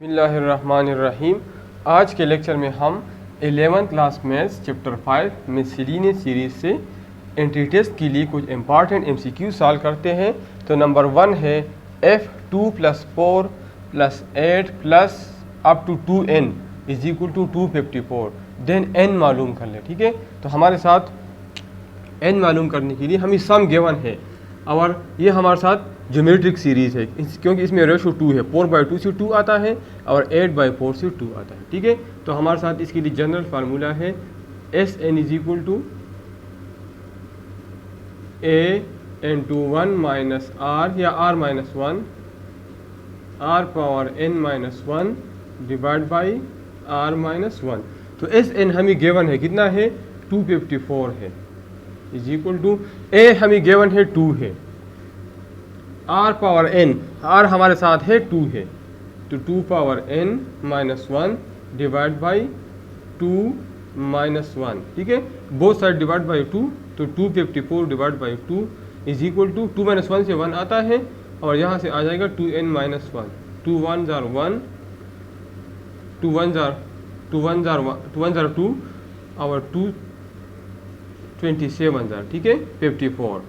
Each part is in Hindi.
बिस्मिल्लाहिर्रहमानिर्रहीम। आज के लेक्चर में हम 11th क्लास मैथ्स चैप्टर 5 में सीरीज से एंट्री टेस्ट के लिए कुछ इंपॉर्टेंट MCQ सॉल्व करते हैं। तो नंबर 1 है f2 + 4 + 8 plus up to 2n is equal to 254, then n मालूम कर ले। ठीक है, तो हमारे साथ n मालूम करने के लिए हमें सम गिवन है और ये हमारे साथ ज्योमेट्रिक सीरीज़ है क्योंकि इसमें रेशो 2 है, 4/2 से 2 आता है और 8/4 से 2 आता है। ठीक है, तो हमारे साथ इसके लिए जनरल फार्मूला है Sn is equal to a/1 minus r या r-1 r⁻n-1 divide by r-1। तो Sn हमें गिवन है कितना है 254 है, इज इक्वल टू a हमें गिवन है 2 है, r⁻n r हमारे साथ है 2 है, तो 2⁻n-1 डिवाइड बाई 2-1। ठीक है, बोथ साइड डिवाइड बाई 2, तो 254 divide by 2 is equal to 2-1 से 1 आता है और यहाँ से आ जाएगा 2n-1, 2 1 जार 1, 2 1 जार 2 और 2 27 जार, ठीक है 54,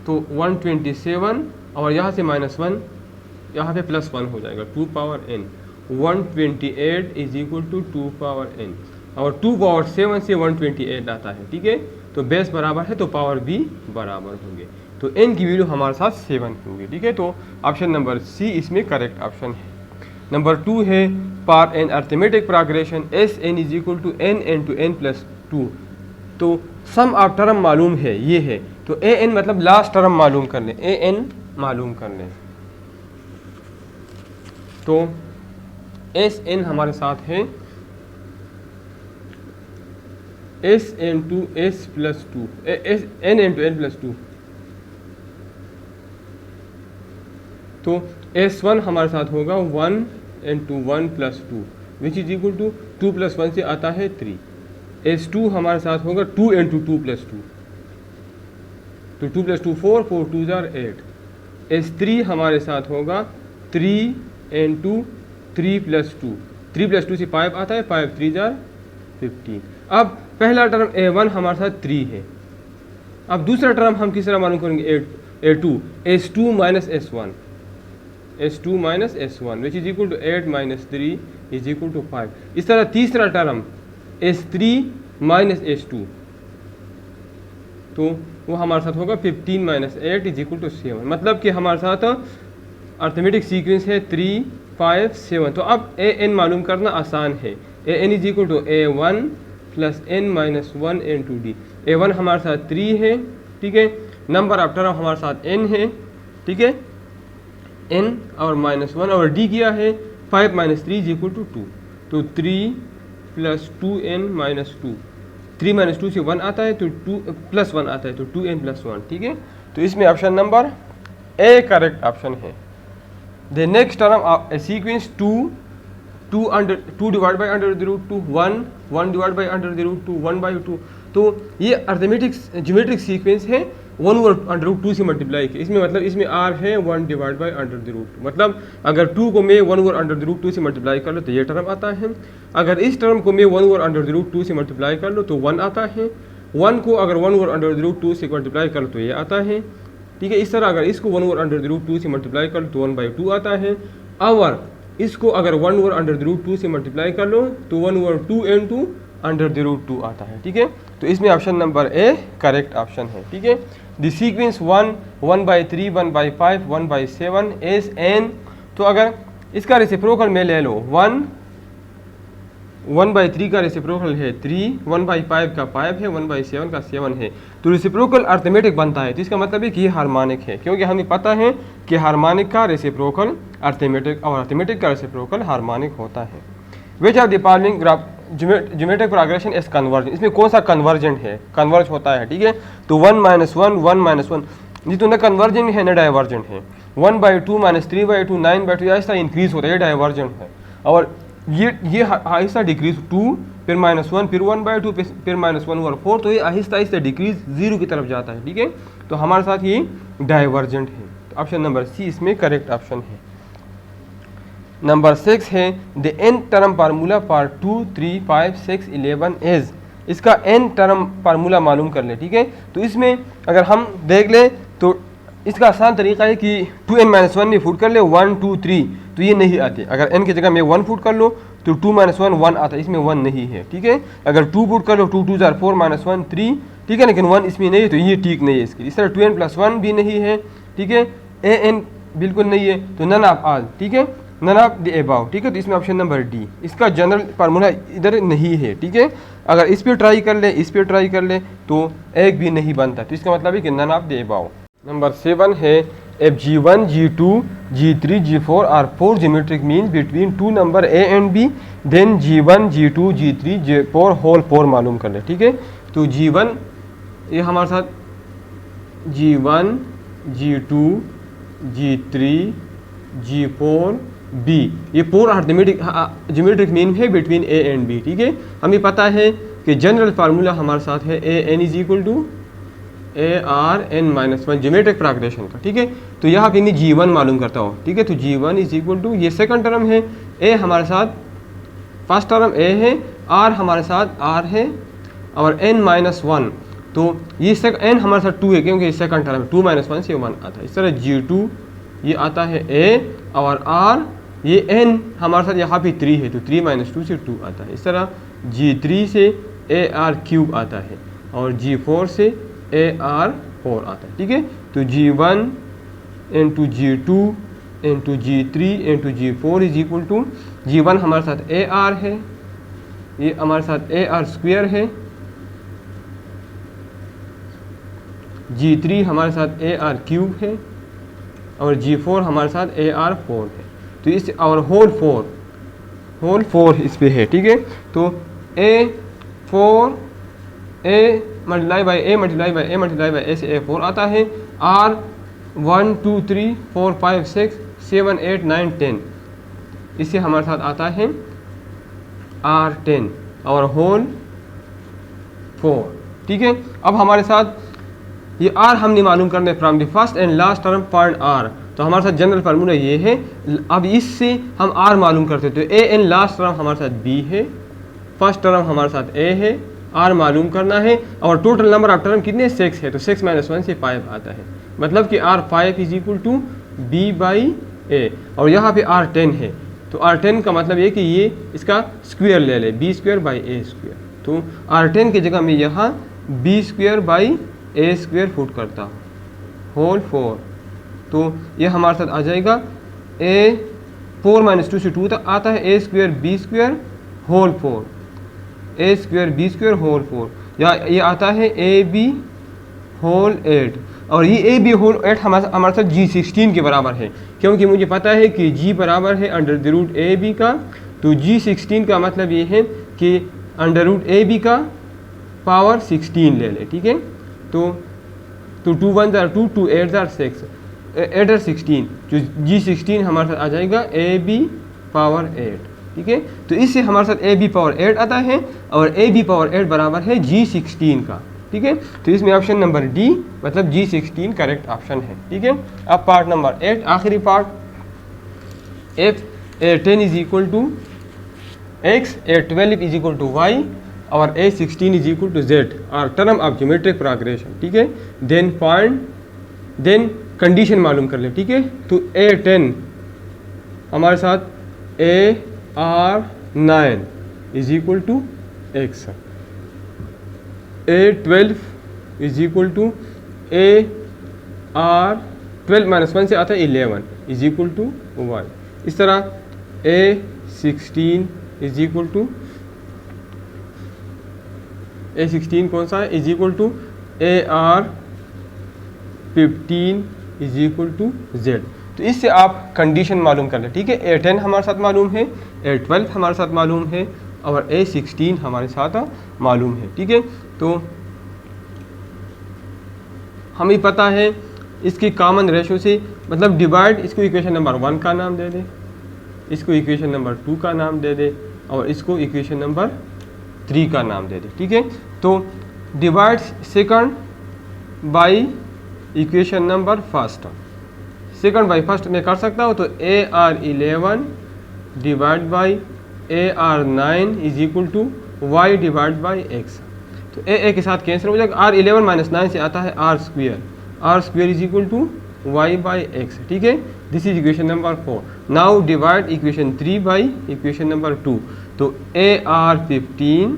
तो 127 और यहाँ से -1 यहाँ पे +1 हो जाएगा 2⁻n। 128 is equal to 2⁻n और 2⁻7 से 128 आता है। ठीक है, तो बेस बराबर है तो पावर भी बराबर होंगे, तो n की वैल्यू हमारे साथ 7 होंगे। ठीक है, तो ऑप्शन नंबर सी इसमें करेक्ट ऑप्शन है। नंबर 2 है for an arithmetic progression Sn is equal to n×n+2। तो सम ऑफ टर्म मालूम है, ये है, तो an मतलब लास्ट टर्म मालूम कर लें, an मालूम कर लें। तो Sn हमारे साथ है n×n+2, तो S1 हमारे साथ होगा 1×1+2 विच इज इक्वल टू 2 + 1 से आता है 3। S2 हमारे साथ होगा 2×2+2, तो 2 + 2 4, 4 2 जार 8। S3 हमारे साथ होगा 3×3+2, 3 + 2 से 5 आता है, 5 3 जार 15। अब पहला टर्म A1 हमारे साथ 3 है, अब दूसरा टर्म हम किस तरह मालूम करेंगे A2, S2 - S1, S2 - S1 which is equal to 8 - 3 is equal to 5। इस तरह तीसरा टर्म S3 - S2, तो वो हमारे साथ होगा 15 - 8 इज इक्वल टू 7। मतलब कि हमारे साथ अर्थमेटिक सीक्वेंस है 3 5 7। तो अब an मालूम करना आसान है, an is equal to a1 + n-1 × d। a1 हमारे साथ 3 है, ठीक है, नंबर ऑफ टर्म हमारे साथ n है, ठीक है, n और -1 और d किया है 5 - 3 इज इक्वल टू 2, तो 3 + 2n-2, 3 - 2 से 1 आता है तो 2 + 1 आता है, तो 2n+1। ठीक है, तो इसमें option number A correct option है। The next term of a sequence 2 divide by √2, 1 divide by √2, 1/2। तो ये अर्थमेटिक ज्योमेट्रिक सीक्वेंस है 1/√2 से मल्टीप्लाई किया। इसमें मतलब इसमें r है 1 डिवाइड बाई √2, मतलब अगर 2 को मैं 1/√2 से मल्टीप्लाई कर लो तो ये टर्म आता है, अगर इस टर्म को मैं 1/√2 से मल्टीप्लाई कर लो तो 1 आता है, 1 को अगर 1/√2 से मल्टीप्लाई कर लो तो ये आता है। ठीक है, इस तरह अगर इसको 1/√2 से मल्टीप्लाई कर लो तो 1/2 आता है, और इसको अगर 1/√2 से मल्टीप्लाई कर लो तो 1/2 आता है। ठीक है, तो इसमें option number A correct option है। ठीक है, द सीक्वेंस 1/3, 1/5, 1/7 एस n। तो अगर इसका रेसिप्रोकल में ले लो 1/3 का रेसिप्रोकल है 3, 1/5 का 5 है, 1/7 का 7 है, तो रेसिप्रोकल अर्थमेटिक बनता है। तो इसका मतलब है कि ये हार्मोनिक है, क्योंकि हमें पता है कि हार्मोनिक का रेसिप्रोकल अर्थमेटिक और अर्थमेटिक का रेसिप्रोकल हार्मोनिक होता है। Which of the following geometric progression is convergent, इसमें कौन सा कन्वर्जेंट है, कन्वर्ज होता है। ठीक है, तो 1 - 1 1 - 1 ये तो न कन्वर्जेंट है न डाइवर्जेंट है। 1/2 - 3/2 9/2 ऐसा इंक्रीज होता है, ये डाइवर्जेंट है, और ये आहिस्ता डिक्रीज 2 फिर -1 फिर 1/2 फिर -1 और 4, तो ये आहिस्ता आहिस्ता डिक्रीज 0 की तरफ जाता है। ठीक है, तो हमारे साथ ये डाइवर्जेंट है। तो ऑप्शन नंबर सी इसमें करेक्ट ऑप्शन है। नंबर 6 है the n term formula for 2, 3, 5, 6, 11 is. इसका n टर्म फार्मूला मालूम कर ले, ठीक है। तो इसमें अगर हम देख ले तो इसका आसान तरीका है कि 2n-1 में फुट कर ले 1, 2, 3, तो ये नहीं आते। अगर n की जगह में 1 फुट कर लो तो 2-1 1 आता है, इसमें 1 नहीं है, ठीक है। अगर 2 फुट कर लो 2 2 4 -1 3, ठीक है, लेकिन 1 इसमें नहीं है तो ये ठीक नहीं है इसकी। इस तरह 2n+1 भी नहीं है, ठीक है, an बिल्कुल नहीं है, तो नन ऑफ ऑल, ठीक है, नन ऑफ द अबव, ठीक है। तो इसमें ऑप्शन नंबर डी इसका जनरल फार्मूला इधर नहीं है, ठीक है। अगर इस पर ट्राई कर ले, इस पर ट्राई कर ले तो एक भी नहीं बनता, तो इसका मतलब है कि none of the above. Number 7 है if G1, G2, G3, G4 are 4 geometric means between two number A and B, then G1, G2, G3, G4 whole 4 मालूम कर ले, ठीक है। तो G1 ये हमारे साथ G1, G2, G3, G4, B ये 4 ज्योमेट्रिक मीन है बिटवीन A एंड B, ठीक है। हमें पता है कि जनरल फार्मूला हमारे साथ है AN is equal to ARN-1 geometric progression का, ठीक है। तो यहाँ पे मैं G1 मालूम करता हूँ, ठीक है। तो G1 इज इक्वल टू ये सेकंड टर्म है, A हमारे साथ फर्स्ट टर्म A है, R हमारे साथ R है और n-1, तो ये n हमारे साथ 2 है क्योंकि ये सेकंड टर्म है, 2 - 1 से 1 आता है। इस तरह G2 ये आता है A और R ये n हमारे साथ यहाँ पे 3 है तो 3 - 2 से 2 आता है। इस तरह G3 से AR³ आता है और G4 से AR4 आता है, ठीक है। तो G1 into G2 into G3 into G4 is equal to G1 हमारे साथ AR है, ये हमारे साथ AR² है, G3 हमारे साथ AR³ है और G4 हमारे साथ AR4 है। तो इस और होल 4 इस पे है, ठीक है। तो A4 A multiply by A multiply by A multiply by A से A4 आता है। R 1 2 3 4 5 6 7 8 9 10 इससे हमारे साथ आता है R10 और होल 4, ठीक है। अब हमारे साथ ये R हमने मालूम करना है from the first and last term point R, तो हमारे साथ जनरल फार्मूला ये है। अब इससे हम R मालूम करते तो AN लास्ट टर्म हमारे साथ B है, फर्स्ट टर्म हमारे साथ A है, R मालूम करना है और टोटल नंबर ऑफ टर्म कितने 6 है, तो 6 - 1 से 5 आता है, मतलब कि R5 is equal to B/A और यहाँ पे R10 है। तो R10 का मतलब ये कि ये इसका स्क्वायर ले ले, B²/A², तो R10 की जगह मैं यहाँ B²/A² फुट करता हूँ, होल 4, तो ये हमारे साथ आ जाएगा A4 - 2 से 2 तक आता है, A² B² whole 4, A² B² whole 4, या ये आता है AB होल 8 और ये AB होल 8 हमारे साथ G16 के बराबर है, क्योंकि मुझे पता है कि G बराबर है √AB का, तो G16 का मतलब ये है कि √AB का पावर 16 ले ले, ठीक है। तो 2 1 2 2 8 6 8 16, जो G16 हमारे साथ आ जाएगा AB पावर 8, ठीक है। तो इससे हमारे साथ AB पावर 8 आता है और AB पावर 8 बराबर है G16 का, ठीक है। तो इसमें ऑप्शन नंबर डी मतलब G16 करेक्ट ऑप्शन है, ठीक है। अब पार्ट नंबर 8 आखिरी part, if A10 is equal to X, A12 is equal to Y और A16 is equal to Z और टर्म ऑफ ज्योमेट्रिक प्रोग्रेशन, ठीक है। देन कंडीशन मालूम कर ले, ठीक है। तो A10 हमारे साथ AR9 is equal to X, A12 is equal to AR12 - 1 से आता है 11 इज इक्वल टू Y। इस तरह A16 is equal to A16 कौन सा है, is equal to AR15 is equal to Z। तो इससे आप कंडीशन मालूम कर लें, ठीक है। A10 हमारे साथ मालूम है, A12 हमारे साथ मालूम है और A16 हमारे साथ मालूम है, ठीक है। तो हमें पता है इसकी कॉमन रेशो से, मतलब डिवाइड, इसको इक्वेशन नंबर 1 का नाम दे दे, इसको इक्वेशन नंबर 2 का नाम दे दे और इसको इक्वेशन नंबर 3 का नाम दे दे, ठीक है। तो divide second by equation number first, second by first में कर सकता हूँ, तो AR11 divide by AR9 is equal to y divide by x. तो ए के साथ कैंसिल हो जाएगा। R11 माइनस 9 से आता है R square is equal to Y by X. ठीक है, this is equation number 4। Now divide equation 3 by equation number 2। तो AR15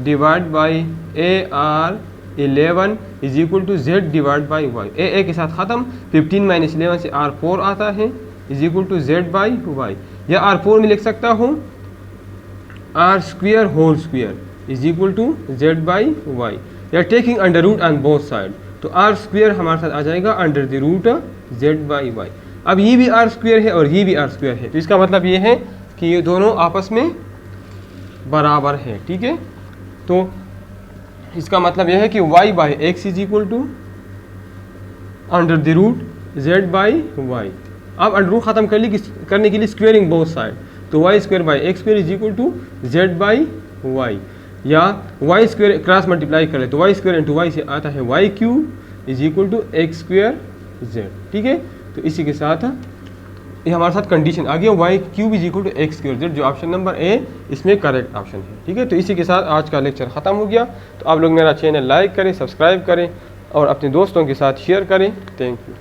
divide by AR11 is equal to Z divide by Y. ए के साथ ख़त्म। 15 माइनस 11 से R4 आता है is equal to Z by Y, या R4 में लिख सकता हूँ R square whole square is equal to Z by Y, या taking under root on both side. तो आर स्क्वेयर हमारे साथ आ जाएगा under the root Z by Y. अब ये भी आर स्क्वेयर है और ये भी आर स्क्वेयर है, तो इसका मतलब ये है कि ये दोनों आपस में बराबर है। ठीक है, तो इसका मतलब यह है कि y by x is equal to under the root Z by Y. अब अंडर रूट ख़त्म करने के लिए स्क्वेयरिंग बोथ साइड, तो y square by x square is equal to Z by Y, या वाई स्क्वेयर क्रॉस मल्टीप्लाई करें तो वाई स्क्वेयर इंटू वाई से आता है y cube is equal to x square Z। ठीक है, तो इसी के साथ ये हमारे साथ कंडीशन आ गया y cube is equal to x square Z, जो ऑप्शन नंबर ए इसमें करेक्ट ऑप्शन है। ठीक है, तो इसी के साथ आज का लेक्चर ख़त्म हो गया। तो आप लोग मेरा चैनल लाइक करें, सब्सक्राइब करें और अपने दोस्तों के साथ शेयर करें। Thank you.